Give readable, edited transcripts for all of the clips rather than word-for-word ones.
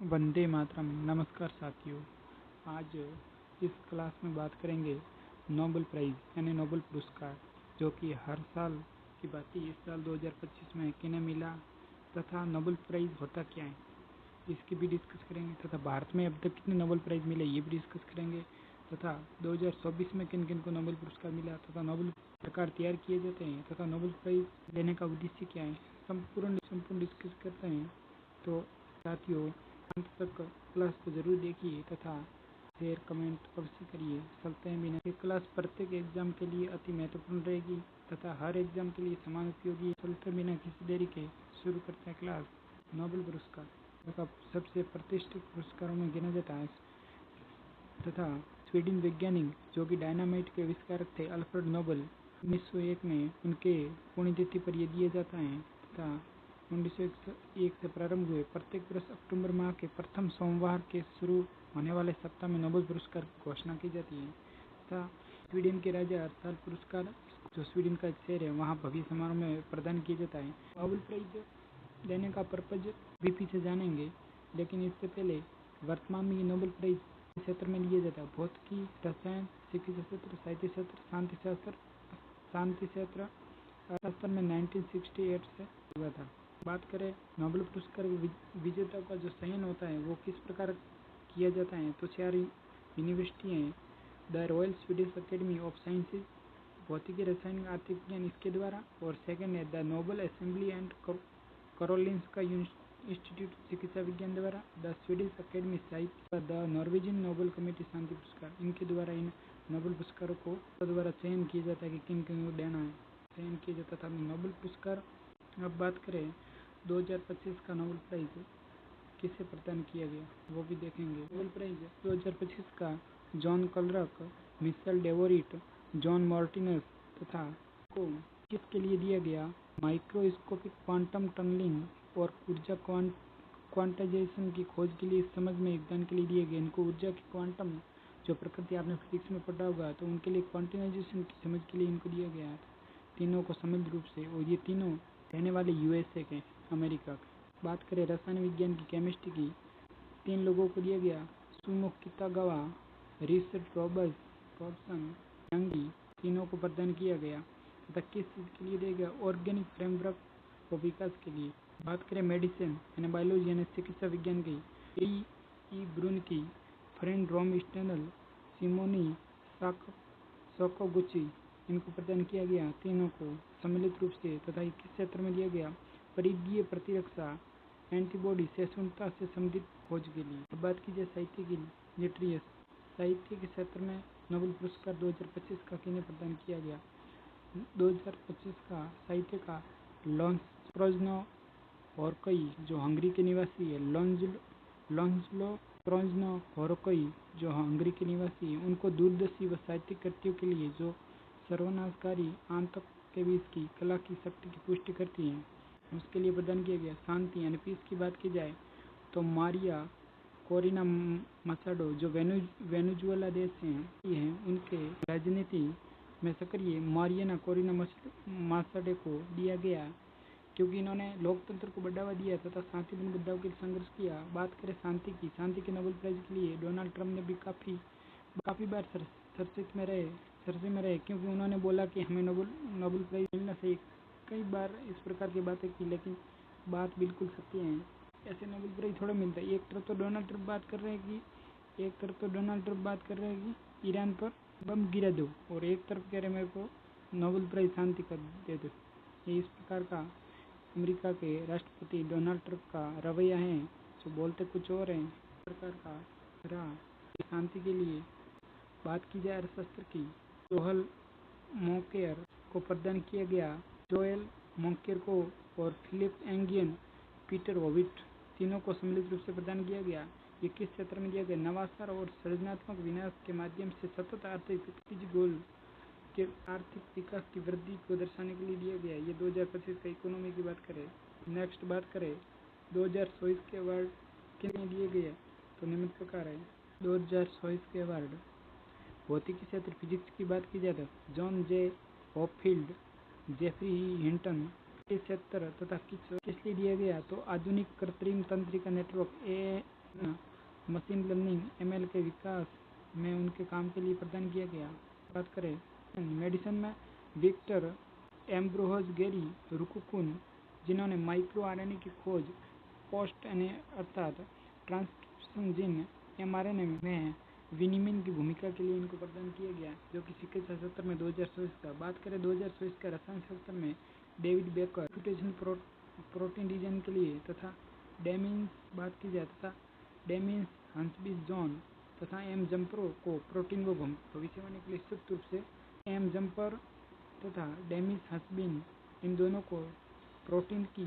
वंदे मातरम। नमस्कार साथियों, आज इस क्लास में बात करेंगे नोबेल प्राइज़ यानी नोबेल पुरस्कार, जो कि हर साल की बात ही इस साल 2025 में किन्हें मिला तथा नोबेल प्राइज़ होता क्या है इसकी भी डिस्कस करेंगे, तथा भारत में अब तक कितने नोबेल प्राइज़ मिले ये भी डिस्कस करेंगे, तथा 2024 में किन किन को नोबेल पुरस्कार मिला तथा नोबेल प्रकार तैयार किए जाते हैं तथा नोबेल प्राइज़ लेने का उद्देश्य क्या है, संपूर्ण डिस्कस करते हैं। तो साथियों, अंत तक क्लास को जरूर देखिए तथा शेयर कमेंट अवश्य करिए। चलते हैं बिना, ये क्लास प्रत्येक एग्जाम के लिए अति महत्वपूर्ण रहेगी तथा हर एग्जाम के लिए समान उपयोगी। चलते बिना किसी देरी के शुरू करते हैं क्लास। नोबेल पुरस्कार तथा सबसे प्रतिष्ठित पुरस्कारों में गिना जाता है तथा स्वीडन वैज्ञानिक जो कि डायनामाइट के आविष्कारक थे अल्फ्रेड नोबेल 1901 में उनके पुण्यतिथि पर यह दिया जाता है तथा 1901 से प्रारंभ हुए प्रत्येक वर्ष अक्टूबर माह के प्रथम सोमवार के शुरू होने वाले सप्ताह में नोबेल पुरस्कार की घोषणा की जाती है तथा स्वीडन के राजा हर साल पुरस्कार जो स्वीडन का एक शहर है वहाँ भव्य समारोह में प्रदान किया जाता है। नोबेल प्राइज देने का पर्पज भी पीछे जानेंगे, लेकिन इससे पहले वर्तमान में ये नोबेल प्राइज क्षेत्र में लिया जाता है भौतिकी, रसायन, चिकित्सा क्षेत्र, साहित्य क्षेत्र, शांति क्षेत्र में 1968 से हुआ था। बात करें नोबेल पुरस्कार विजेता का जो चयन होता है वो किस प्रकार किया जाता है, तो 4 यूनिवर्सिटी हैं, the royal Swedish academy of sciences भौतिकी, रसायन, आर्थिक विज्ञान इसके द्वारा, और सेकंड है the Nobel assembly and Karolinska institute चिकित्सा विज्ञान द्वारा, द स्वीडिश अकेडमी साहित्य, द नॉर्वेजियन नोबेल कमेटी शांति पुरस्कार। इनके द्वारा इन नोबेल पुरस्कारों को द्वारा चयन किया जाता है कि किन किन को देना है, चयन किया जाता था नोबेल पुरस्कार। अब बात करें 2025 का नोबेल प्राइज किसे प्रदान किया गया वो भी देखेंगे। नोबेल प्राइज 2025 का John Clarke, Michel Devoret, John Martinis तथा को किसके लिए दिया गया, माइक्रोस्कोपिक क्वांटम टनलिंग और ऊर्जा क्वांटाइजेशन की खोज के लिए समझ में योगदान के लिए दिए गए। इनको ऊर्जा की क्वांटम जो प्रकृति आपने फिजिक्स में पढ़ा होगा तो उनके लिए क्वांटाइजेशन की समझ के लिए इनको दिया गया था तीनों को समृद्ध रूप से, और ये तीनों रहने वाले यूएसए के, अमेरिका के। बात करें रसायन विज्ञान की, केमिस्ट्री की, 3 लोगों को दिया गया, सुमो कितागावा, रिचर्ड रॉबसन यंगी, तीनों को प्रदान किया गया तथा किस चीज़ के लिए दिया गया, ऑर्गेनिक फ्रेमवर्क को विकास के लिए। बात करें मेडिसिन यानी बायोलॉजी यानी चिकित्सा विज्ञान की, ई ब्रून की, फ्रेंड रोम स्टेनल, सिमोनी साकागुची, इनको प्रदान किया गया तीनों को सम्मिलित रूप से तथा किस क्षेत्र में दिया गया, परिधीय प्रतिरक्षा एंटीबॉडी सहिष्णुता से संबंधित खोज के लिए। अब बात की जाए साहित्य की, लिटरेचर साहित्य के क्षेत्र में नोबेल पुरस्कार 2025 का किन्हें प्रदान किया गया, 2025 का साहित्य का लॉन्ज्लो होरकई जो हंगरी के निवासी है, लॉन्ज्लो होरकई जो हंगरी के निवासी है, उनको दूरदर्शी व साहित्यिक कृतियों के लिए जो सर्वनाशकारी आंतक के बीच की कला की शक्ति की पुष्टि करती हैं उसके लिए प्रदान किया गया। शांति यानी पीस की बात की जाए तो मारिया कोरिना मसाडो जो वेनेजुएला देश से हैं उनके राजनीति में सक्रिय मारियाना कोरिना मसाडो को दिया गया क्योंकि इन्होंने लोकतंत्र को बढ़ावा दिया तथा शांतिपूर्ण मुद्दों के लिए संघर्ष किया। बात करें शांति की, शांति के नोबेल प्राइज के लिए डोनाल्ड ट्रंप ने भी काफ़ी बार चर्चे में रहे क्योंकि उन्होंने बोला कि हमें नोबेल प्राइज मिलना चाहिए। कई बार इस प्रकार की बातें की, लेकिन बात बिल्कुल सत्य है, ऐसे नोबेल प्राइज थोड़ा मिलता है। एक तरफ तो डोनाल्ड ट्रंप बात कर रहे हैं कि ईरान पर बम गिरा दो, और एक तरफ कह रहे मेरे को नोबेल प्राइज शांति का दे दो। ये इस प्रकार का अमेरिका के राष्ट्रपति डोनाल्ड ट्रंप का रवैया है, जो बोलते कुछ और हैं, इस प्रकार का रहा शांति के लिए। बात की जाए अर्थशास्त्र की, जोएल मोकेयर को प्रदान किया गया, जोएल मोकेयर को और फिलिप एंगियन, पीटर होविट, तीनों को सम्मिलित रूप से प्रदान किया गया। ये किस क्षेत्र में दिया गया, नवाचार और सृजनात्मक विनाश के माध्यम से सतत आर्थिक गोल के आर्थिक विकास की वृद्धि को दर्शाने के लिए दिया गया। ये 2025 का इकोनॉमी की बात करें। नेक्स्ट बात करें 2024 के अवार्ड किन्हें दिए गए, तो निम्न प्रकार है। 2024 के अवार्ड भौतिकी क्षेत्र फिजिक्स की बात की जाए तो जॉन जे हॉपफील्ड, जेफरी हिंटन, क्षेत्र तथा किस लिए दिया गया, तो आधुनिक कृत्रिम तंत्रिका नेटवर्क मशीन लर्निंग ML के विकास में उनके काम के लिए प्रदान किया गया। बात करें मेडिसिन में विक्टर एम्ब्रोज गेरी रुकुकुन, जिन्होंने माइक्रो आरएनए की खोज पोस्ट अर्थात ट्रांसक्रिप्शन जीन mRNA में विनिमय की भूमिका के लिए इनको प्रदान किया गया, जो कि चिकित्सा सत्र में 2024 का। बात करें 2024 का रसायन शास्त्र में David baker computation protein design के लिए तथा डेमिंस बात की जाए तथा डेमिंस हंसबी जॉन तथा एम जम्परो को प्रोटीन व भविष्यवाणी के लिए संयुक्त रूप से एम जम्पर तथा डेमिस हंसबिन, इन दोनों को प्रोटीन की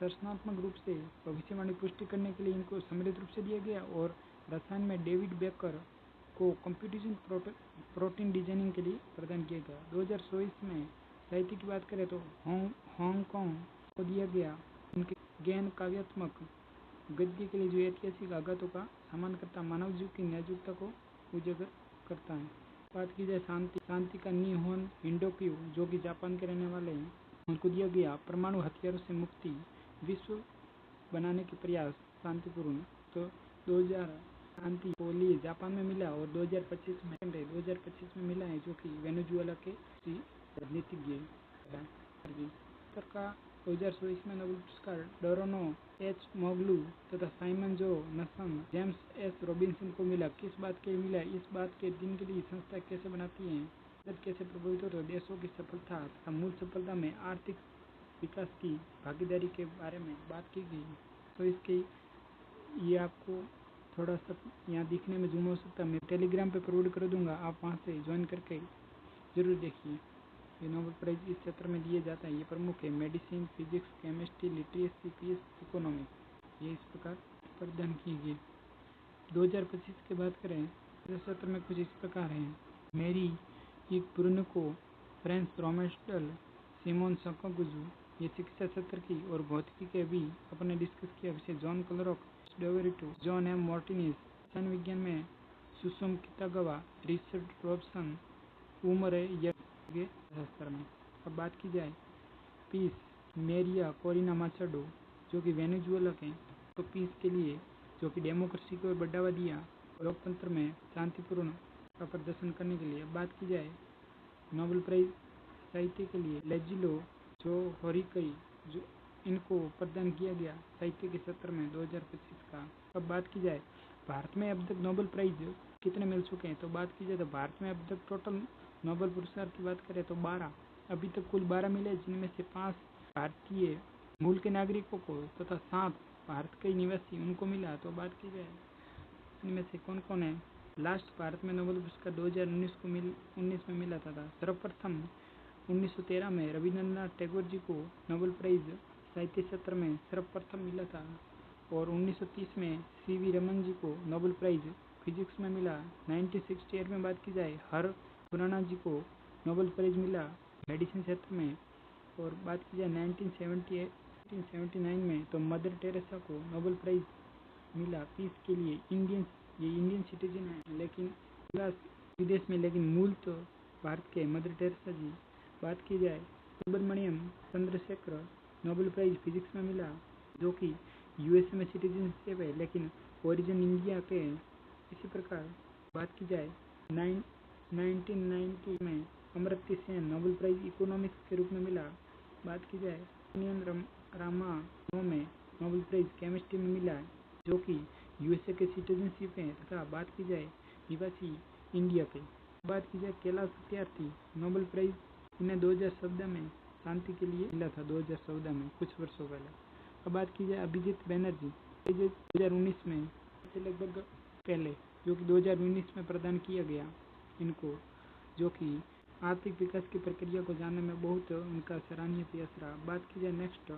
दर्शनात्मक रूप से भविष्यवाणी पुष्टि करने के लिए इनको सम्मिलित रूप से दिया गया। और रसायन में डेविड बेकर को कंप्यूटेशन प्रोटीन डिजाइनिंग के लिए प्रदान किया गया। 2024 में साहित्य की बात करें तो हांगकांग को दिया गया उनके ज्ञान काव्यात्मक गद्य के लिए, जो ऐतिहासिक आघातों का सामना करता मानव जीव की नाजुकता को उजागर करता है। बात की जाए शांति का निहोन हिंडोक्यू, जो कि जापान के रहने वाले हैं, उनको दिया गया परमाणु हथियारों से मुक्ति विश्व बनाने के प्रयास शांतिपूर्ण। तो 2000 शांति को लिए जापान में मिला और 2025 में मिला है, जो कि वेनेजुएला के राजनीतिज्ञ का 2024 में नोबेल पुरस्कार डोरोनो एच मोगलू तथा साइमन जो नसन जेम्स एस रॉबिन्सन को मिला। किस बात के लिए मिला? इस बात के दिन के लिए संस्था कैसे बनाती है, कैसे प्रभावित होते हैं, देशों की सफलता तथा मूल सफलता में आर्थिक विकास की भागीदारी के बारे में बात की गई। तो इसके ये आपको थोड़ा सा यहाँ दिखने में जूम हो सकता है, मैं टेलीग्राम पे प्रोवाइड कर दूंगा, आप वहाँ से ज्वाइन करके जरूर देखिए। ये नोबेल प्राइज इस क्षेत्र में दिए जाता है। ये प्रमुख है medicine, physics, chemistry, literacy, peace, economics, ये इस प्रकार प्रदान किए गए। 2025 की बात करें इस क्षेत्र में कुछ इस प्रकार हैं। मेरी एक ब्रुनको, फ्रेंस रोमेस्टल, सिमोन सकगुजू, ये चिकित्सा क्षेत्र की और भौतिकी के भी अपने डिस्कस किया विषय। जॉन क्लरक डोवेरिटो, जॉन एम मार्टिनेज, रसायन विज्ञान में सुसुम कितागवा, रिचर्ड रॉबसन, उमर शास्त्र में। अब बात की जाए पीस, मेरिया कोरिना माचाडो, जो कि वेनेजुएला के, तो पीस के लिए जो कि डेमोक्रेसी को बढ़ावा दिया, लोकतंत्र में शांतिपूर्ण का प्रदर्शन करने के लिए। बात की जाए नोबेल प्राइज साहित्य के लिए लेजिलो जो होरिकई, जो इनको प्रदान किया गया साहित्य के क्षेत्र में 2025 का। अब बात की जाए भारत में अब तक नोबेल प्राइज कितने मिल चुके हैं, तो बात की जाए तो भारत में अब तक टोटल नोबेल पुरस्कार की बात करें तो 12 अभी तक कुल 12 मिले, जिनमें से 5 भारतीय मूल के नागरिकों को तथा 7 भारत के निवासी उनको मिला। तो बात की जाए इनमें से कौन कौन है। लास्ट भारत में नोबेल पुरस्कार 2019 में मिला था। सर्वप्रथम 1913 में रविंद्रनाथ टैगोर जी को नोबेल प्राइज साहित्य क्षेत्र में सर्वप्रथम मिला था। और 1930 में CV रमन जी को नोबेल प्राइज फिजिक्स में मिला। 1968 में बात की जाए हर खुराना जी को नोबेल प्राइज मिला मेडिसिन क्षेत्र में। और बात की जाए 1979 में तो मदर टेरेसा को नोबेल प्राइज मिला पीस के लिए। ये इंडियन सिटीजन है लेकिन विदेश में, लेकिन मूल तो भारत के मदर टेरेसा जी। बात की जाए Subrahmanyan Chandrasekhar Nobel prize physics में मिला, जो कि USA में सिटीजनशिप है लेकिन ओरिजिन इंडिया के। इसी प्रकार बात की जाए 1990 में Amartya Sen Nobel prize economics के रूप में मिला। बात की जाए रामानो में नोबेल प्राइज केमिस्ट्री में मिला, जो कि USA के सिटीजनशिप है तथा बात की जाए निवासी इंडिया के। बात की जाए कैलाश सत्यार्थी नोबेल प्राइज इन्हें 2014 में शांति के लिए मिला था, 2014 में कुछ वर्षों पहले। अब बात की जाए अभिजीत बैनर्जी 2019 में लगभग पहले, जो कि 2019 में प्रदान किया गया इनको, जो कि आर्थिक विकास की प्रक्रिया को जानने में बहुत उनका सराहनीय प्रयास रहा। बात की जाए नेक्स्ट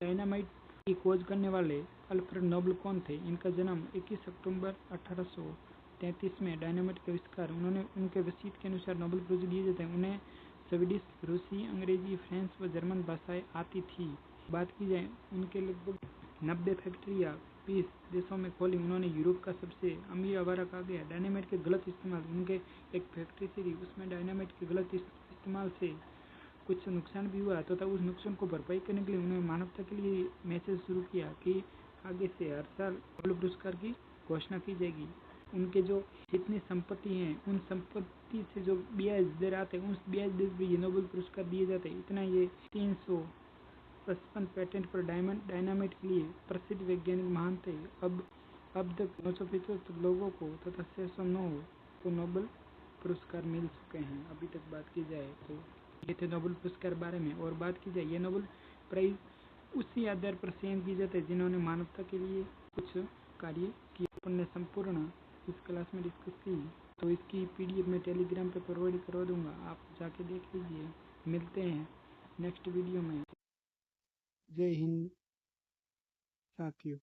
डायनामाइट की खोज करने वाले अल्फ्रेड नोबल कौन थे। इनका जन्म 21 अक्टूबर 1833 में डायनामाइट के आविष्कार। उन्होंने उनके वसीयत के अनुसार नोबेल प्राइज दिए जाते हैं। उन्हें स्वीडिश, रूसी, अंग्रेजी, फ्रेंच व जर्मन भाषाएं आती थी। बात की जाए उनके लगभग 90 फैक्ट्रियाँ 20 देशों में खोली। उन्होंने यूरोप का सबसे अमीर आवारा कहा गया। डायनामाइट के गलत इस्तेमाल, उनके एक फैक्ट्री थी उसमें डायनामाइट के गलत इस्तेमाल से कुछ नुकसान भी हुआ तथा उस नुकसान को भरपाई करने के लिए उन्होंने मानवता के लिए मैसेज शुरू किया कि आगे से हर साल नोबेल पुरस्कार की घोषणा की जाएगी। उनके जो जितनी संपत्ति हैं उन संपत्ति से जो ब्याज दर आते हैं उस ब्याज दर पर ये नोबेल पुरस्कार दिए जाते हैं। इतना ये 355 पेटेंट पर डायनामाइट के लिए प्रसिद्ध वैज्ञानिक महान थे। अब तक 975 लोगों को तथा 609 को नोबेल पुरस्कार मिल चुके हैं। अभी तक बात की जाए तो ये थे नोबेल पुरस्कार बारे में। और बात की जाए ये नोबेल प्राइज उसी आधार पर चयन की जाते हैं जिन्होंने मानवता के लिए कुछ कार्य किए। अपन ने संपूर्ण इस क्लास में डिस्कस की, तो इसकी पीडीएफ में टेलीग्राम पे प्रोवाइड करवा दूंगा, आप जाके देख लीजिए। मिलते हैं नेक्स्ट वीडियो में। जय हिंद साथियों।